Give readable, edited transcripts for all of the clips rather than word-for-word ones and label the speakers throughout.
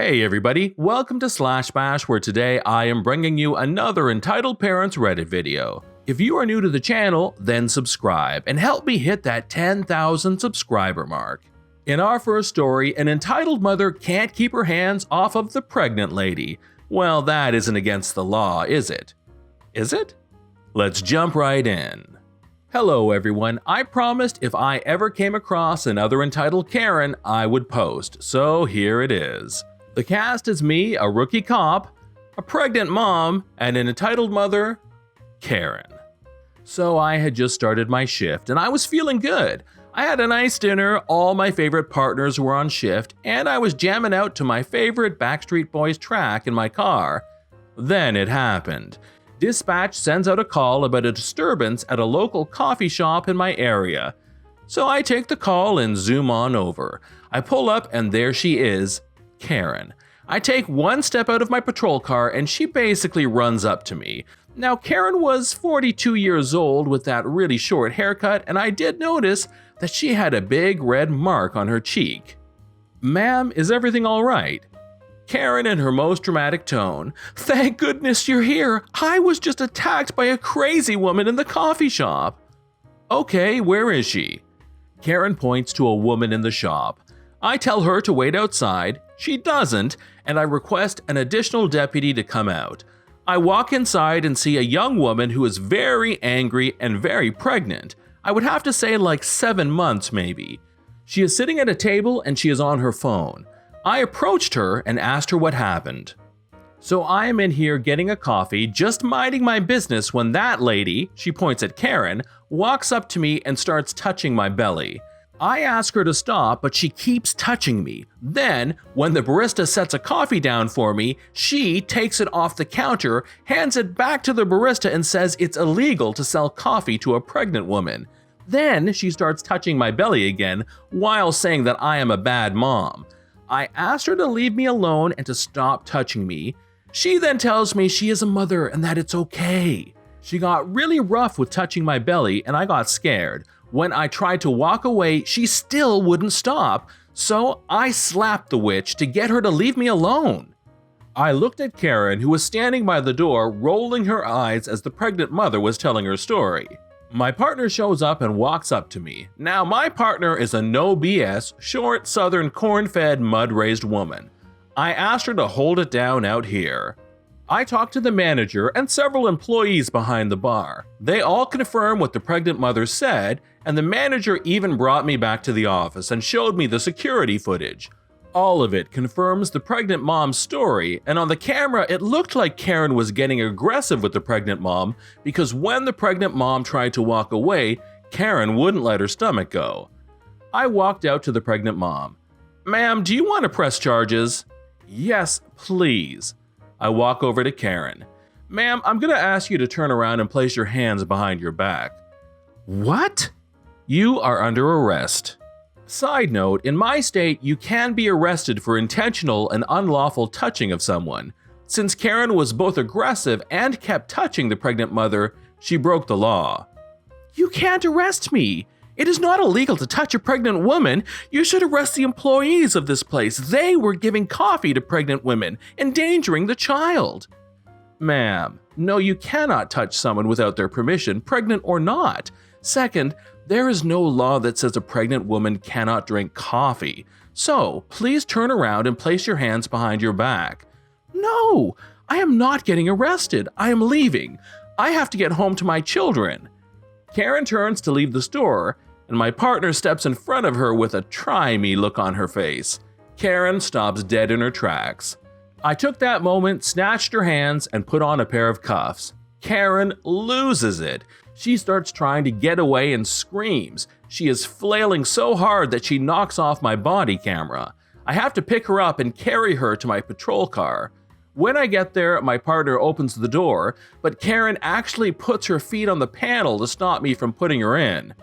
Speaker 1: Hey everybody, welcome to Slash Bash, where today I am bringing you another Entitled Parents Reddit video. If you are new to the channel, then subscribe and help me hit that 10,000 subscriber mark. In our first story, an entitled mother can't keep her hands off of the pregnant lady. Well, that isn't against the law, is it? Is it? Let's jump right in. Hello everyone, I promised if I ever came across another entitled Karen, I would post, so here it is. The cast is me, a rookie cop, a pregnant mom, and an entitled mother, Karen. So I had just started my shift and I was feeling good. I had a nice dinner, all my favorite partners were on shift, and I was jamming out to my favorite Backstreet Boys track in my car. Then it happened. Dispatch sends out a call about a disturbance at a local coffee shop in my area. So I take the call and zoom on over. I pull up and there she is, Karen. I take one step out of my patrol car and she basically runs up to me. Now Karen was 42 years old with that really short haircut, and I did notice that she had a big red mark on her cheek. "Ma'am, is everything all right?" Karen in her most dramatic tone, "Thank goodness you're here. I was just attacked by a crazy woman in the coffee shop." "Okay, where is she?" Karen points to a woman in the shop. I tell her to wait outside, she doesn't, and I request an additional deputy to come out. I walk inside and see a young woman who is very angry and very pregnant. I would have to say like 7 months maybe. She is sitting at a table and she is on her phone. I approached her and asked her what happened. So I am in here getting a coffee, just minding my business when that lady, she points at Karen, walks up to me and starts touching my belly. I ask her to stop, but she keeps touching me. Then, when the barista sets a coffee down for me, she takes it off the counter, hands it back to the barista and says it's illegal to sell coffee to a pregnant woman. Then she starts touching my belly again while saying that I am a bad mom. I asked her to leave me alone and to stop touching me. She then tells me she is a mother and that it's okay. She got really rough with touching my belly and I got scared. When I tried to walk away, she still wouldn't stop, so I slapped the witch to get her to leave me alone. I looked at Karen, who was standing by the door, rolling her eyes as the pregnant mother was telling her story. My partner shows up and walks up to me. Now, my partner is a no BS, short, southern, corn-fed, mud-raised woman. I asked her to hold it down out here. I talked to the manager and several employees behind the bar. They all confirmed what the pregnant mother said, and the manager even brought me back to the office and showed me the security footage. All of it confirms the pregnant mom's story, and on the camera it looked like Karen was getting aggressive with the pregnant mom because when the pregnant mom tried to walk away, Karen wouldn't let her stomach go. I walked out to the pregnant mom. "Ma'am, do you want to press charges?" "Yes, please." I walk over to Karen. "Ma'am, I'm gonna ask you to turn around and place your hands behind your back." "What?" "You are under arrest." Side note, in my state, you can be arrested for intentional and unlawful touching of someone. Since Karen was both aggressive and kept touching the pregnant mother, she broke the law. "You can't arrest me. It is not illegal to touch a pregnant woman. You should arrest the employees of this place. They were giving coffee to pregnant women, endangering the child." "Ma'am, no, you cannot touch someone without their permission, pregnant or not. Second, there is no law that says a pregnant woman cannot drink coffee. So, please turn around and place your hands behind your back." "No, I am not getting arrested. I am leaving. I have to get home to my children." Karen turns to leave the store, and my partner steps in front of her with a try-me look on her face. Karen stops dead in her tracks. I took that moment, snatched her hands, and put on a pair of cuffs. Karen loses it. She starts trying to get away and screams. She is flailing so hard that she knocks off my body camera. I have to pick her up and carry her to my patrol car. When I get there, my partner opens the door, but Karen actually puts her feet on the panel to stop me from putting her in.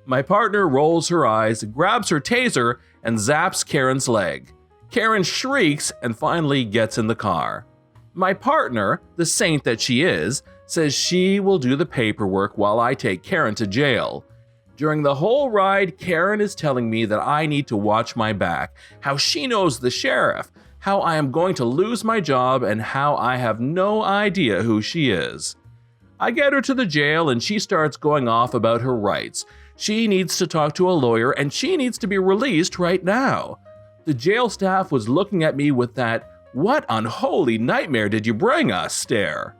Speaker 1: My partner rolls her eyes, grabs her taser, and zaps Karen's leg. Karen shrieks and finally gets in the car. My partner, the saint that she is, says she will do the paperwork while I take Karen to jail. During the whole ride, Karen is telling me that I need to watch my back, how she knows the sheriff, how I am going to lose my job, and how I have no idea who she is. I get her to the jail and she starts going off about her rights. She needs to talk to a lawyer and she needs to be released right now. The jail staff was looking at me with that "what unholy nightmare did you bring us" stare.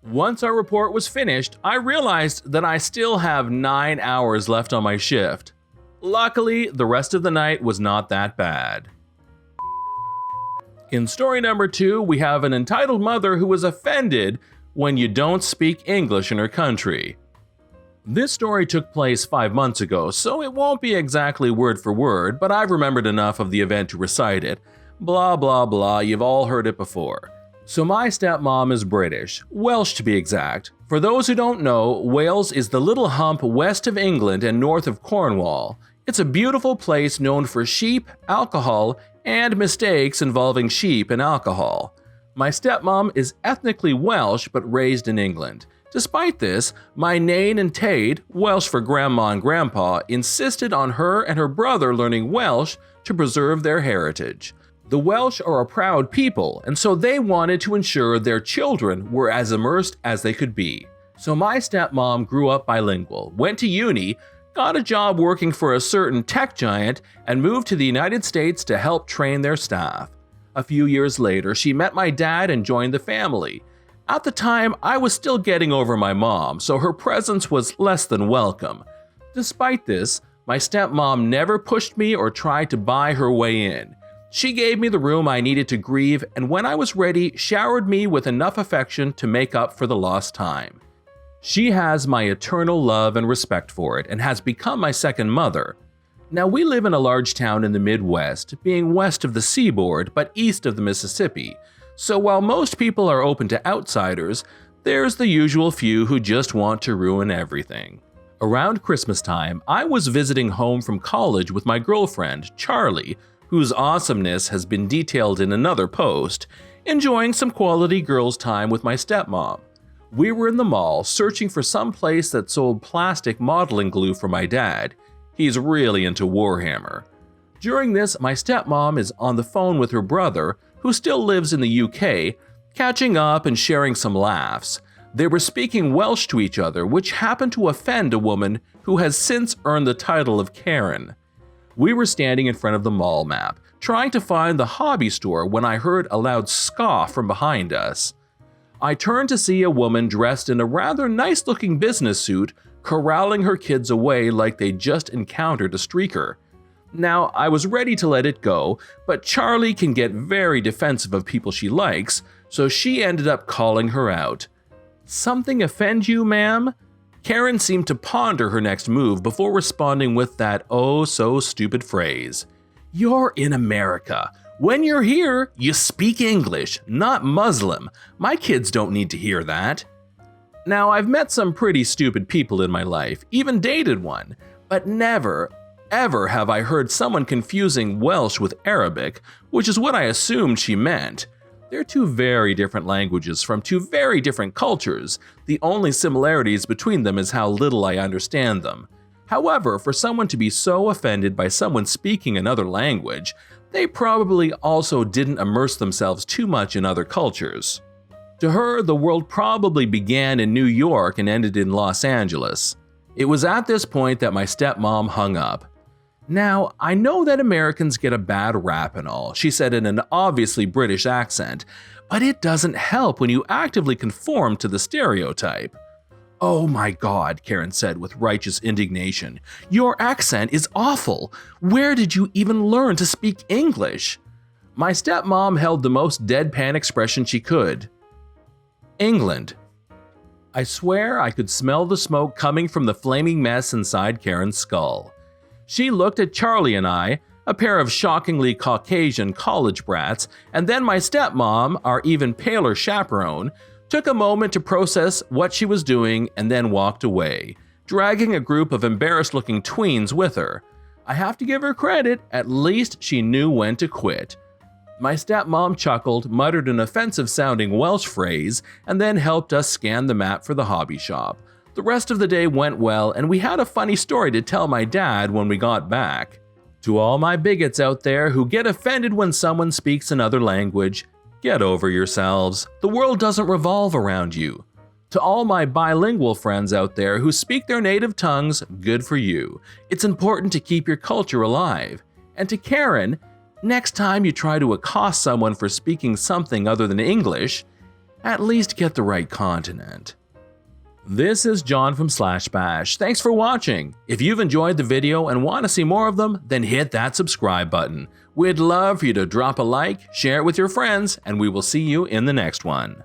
Speaker 1: Once our report was finished, I realized that I still have 9 hours left on my shift. Luckily, the rest of the night was not that bad. In story number 2, we have an entitled mother who was offended when you don't speak English in her country. This story took place 5 months ago, so it won't be exactly word for word, but I've remembered enough of the event to recite it. Blah blah blah, you've all heard it before. So my stepmom is British, Welsh to be exact. For those who don't know, Wales is the little hump west of England and north of Cornwall. It's a beautiful place known for sheep, alcohol, and mistakes involving sheep and alcohol. My stepmom is ethnically Welsh but raised in England. Despite this, my Nain and Taid, Welsh for grandma and grandpa, insisted on her and her brother learning Welsh to preserve their heritage. The Welsh are a proud people, and so they wanted to ensure their children were as immersed as they could be. So my stepmom grew up bilingual, went to uni, got a job working for a certain tech giant, and moved to the United States to help train their staff. A few years later, she met my dad and joined the family. At the time, I was still getting over my mom, so her presence was less than welcome. Despite this, my stepmom never pushed me or tried to buy her way in. She gave me the room I needed to grieve, and when I was ready, showered me with enough affection to make up for the lost time. She has my eternal love and respect for it, and has become my second mother. Now, we live in a large town in the Midwest, being west of the seaboard but east of the Mississippi. So while most people are open to outsiders, there's the usual few who just want to ruin everything. Around Christmas time, I was visiting home from college with my girlfriend, Charlie, whose awesomeness has been detailed in another post, enjoying some quality girls' time with my stepmom. We were in the mall searching for some place that sold plastic modeling glue for my dad. He's really into Warhammer. During this, my stepmom is on the phone with her brother, who still lives in the UK, catching up and sharing some laughs. They were speaking Welsh to each other, which happened to offend a woman who has since earned the title of Karen. We were standing in front of the mall map, trying to find the hobby store when I heard a loud scoff from behind us. I turned to see a woman dressed in a rather nice-looking business suit corralling her kids away like they just encountered a streaker. Now, I was ready to let it go, but Charlie can get very defensive of people she likes, so she ended up calling her out. "Something offend you, ma'am?" Karen seemed to ponder her next move before responding with that oh-so-stupid phrase. "You're in America. When you're here, you speak English, not Muslim. My kids don't need to hear that." Now, I've met some pretty stupid people in my life, even dated one, but never, ever have I heard someone confusing Welsh with Arabic, which is what I assumed she meant. They're two very different languages from two very different cultures. The only similarities between them is how little I understand them. However, for someone to be so offended by someone speaking another language, they probably also didn't immerse themselves too much in other cultures. To her, the world probably began in New York and ended in Los Angeles. It was at this point that my stepmom hung up. "Now, I know that Americans get a bad rap and all," she said in an obviously British accent, "but it doesn't help when you actively conform to the stereotype." "Oh my God," Karen said with righteous indignation. "Your accent is awful. Where did you even learn to speak English?" My stepmom held the most deadpan expression she could. "England." I swear I could smell the smoke coming from the flaming mess inside Karen's skull. She looked at Charlie and I, a pair of shockingly Caucasian college brats, and then my stepmom, our even paler chaperone, took a moment to process what she was doing and then walked away, dragging a group of embarrassed-looking tweens with her. I have to give her credit, at least she knew when to quit. My stepmom chuckled, muttered an offensive-sounding Welsh phrase, and then helped us scan the map for the hobby shop. The rest of the day went well, and we had a funny story to tell my dad when we got back. To all my bigots out there who get offended when someone speaks another language, get over yourselves. The world doesn't revolve around you. To all my bilingual friends out there who speak their native tongues, good for you. It's important to keep your culture alive. And to Karen, next time you try to accost someone for speaking something other than English, at least get the right continent. This is John from Slash Bash. Thanks for watching. If you've enjoyed the video and want to see more of them, then hit that subscribe button. We'd love for you to drop a like, share it with your friends, and we will see you in the next one.